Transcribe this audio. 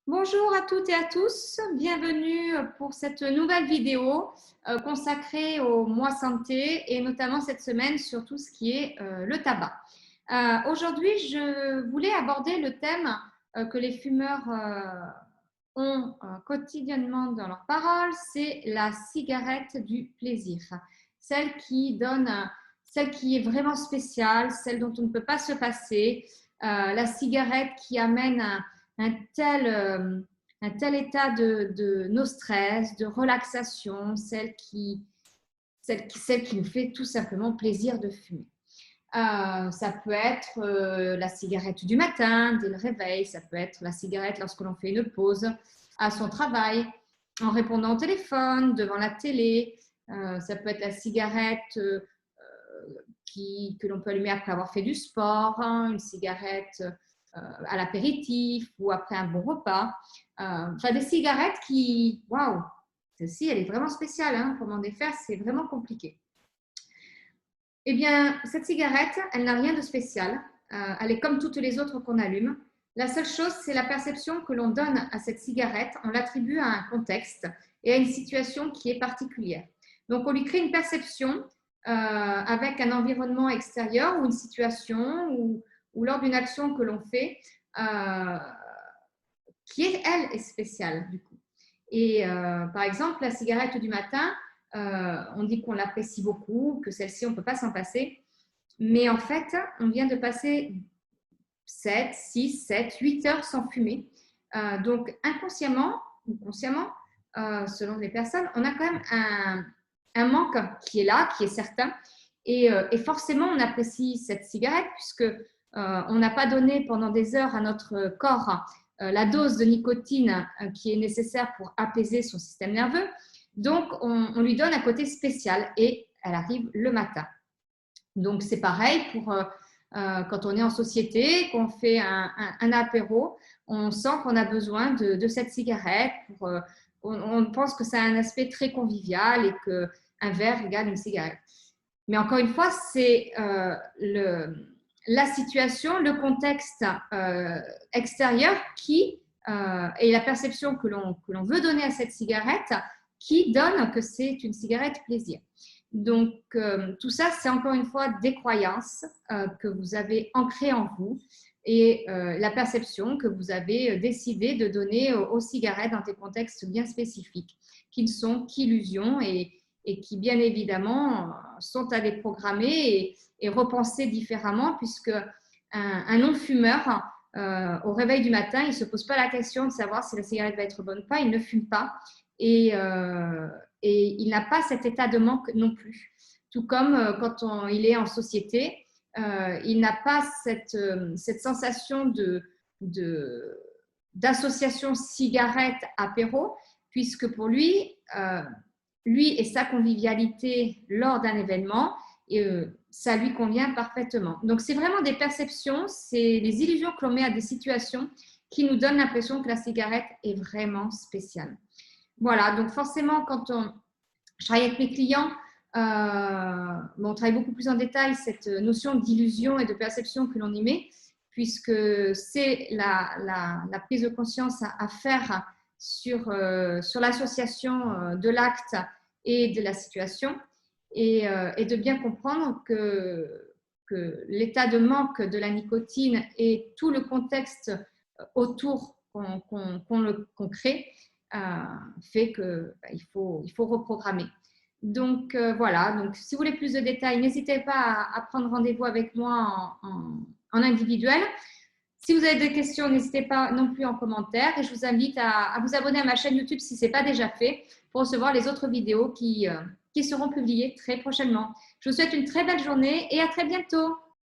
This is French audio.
Bonjour à toutes et à tous, bienvenue pour cette nouvelle vidéo consacrée au mois santé et notamment cette semaine sur tout ce qui est le tabac. Aujourd'hui, je voulais aborder le thème que les fumeurs ont quotidiennement dans leurs paroles, c'est la cigarette du plaisir, celle qui donne, celle qui est vraiment spéciale, celle dont on ne peut pas se passer, la cigarette qui amène un tel état de no stress, de relaxation, celle qui nous fait tout simplement plaisir de fumer. Ça peut être la cigarette du matin, dès le réveil, ça peut être la cigarette lorsque l'on fait une pause à son travail, en répondant au téléphone, devant la télé, ça peut être la cigarette que l'on peut allumer après avoir fait du sport, hein, une cigarette à l'apéritif ou après un bon repas. Enfin, des cigarettes qui, waouh, celle-ci, elle est vraiment spéciale, hein, pour m'en défaire, c'est vraiment compliqué. Eh bien, cette cigarette, elle n'a rien de spécial. Elle est comme toutes les autres qu'on allume. La seule chose, c'est la perception que l'on donne à cette cigarette. On l'attribue à un contexte et à une situation qui est particulière. Donc, on lui crée une perception avec un environnement extérieur ou une situation ou lors d'une action que l'on fait qui, elle, est spéciale du coup. Et par exemple, la cigarette du matin, on dit qu'on l'apprécie beaucoup, que celle-ci, on ne peut pas s'en passer. Mais en fait, on vient de passer 7, 6, 7, 8 heures sans fumer. Donc, inconsciemment ou consciemment, selon les personnes, on a quand même un manque qui est là, qui est certain. Et forcément, on apprécie cette cigarette puisque on n'a pas donné pendant des heures à notre corps la dose de nicotine qui est nécessaire pour apaiser son système nerveux. Donc, on lui donne un côté spécial et elle arrive le matin. Donc, c'est pareil pour quand on est en société, qu'on fait un apéro, on sent qu'on a besoin de cette cigarette. On pense que ça a un aspect très convivial et qu'un verre égale une cigarette. Mais encore une fois, c'est la situation, le contexte extérieur et la perception que l'on veut donner à cette cigarette qui donne que c'est une cigarette plaisir. Donc, tout ça, c'est encore une fois des croyances que vous avez ancrées en vous et la perception que vous avez décidé de donner aux cigarettes dans des contextes bien spécifiques, qui ne sont qu'illusions et qui, bien évidemment, sont à déprogrammer et repenser différemment, puisque un non-fumeur, au réveil du matin, il ne se pose pas la question de savoir si la cigarette va être bonne ou pas, il ne fume pas. Et il n'a pas cet état de manque non plus. Tout comme quand il est en société, il n'a pas cette sensation d'association cigarette-apéro, puisque pour lui, lui et sa convivialité lors d'un événement, ça lui convient parfaitement. Donc, c'est vraiment des perceptions, c'est des illusions que l'on met à des situations qui nous donnent l'impression que la cigarette est vraiment spéciale. Voilà, donc forcément, je travaille avec mes clients, on travaille beaucoup plus en détail cette notion d'illusion et de perception que l'on y met, puisque c'est la prise de conscience à faire sur l'association de l'acte et de la situation, et de bien comprendre que l'état de manque de la nicotine et tout le contexte autour qu'on crée fait qu'il faut reprogrammer. Donc voilà, donc si vous voulez plus de détails, n'hésitez pas à prendre rendez-vous avec moi en individuel. Si vous avez des questions, n'hésitez pas non plus en commentaire et je vous invite à vous abonner à ma chaîne YouTube si ce n'est pas déjà fait pour recevoir les autres vidéos qui seront publiées très prochainement. Je vous souhaite une très belle journée et à très bientôt.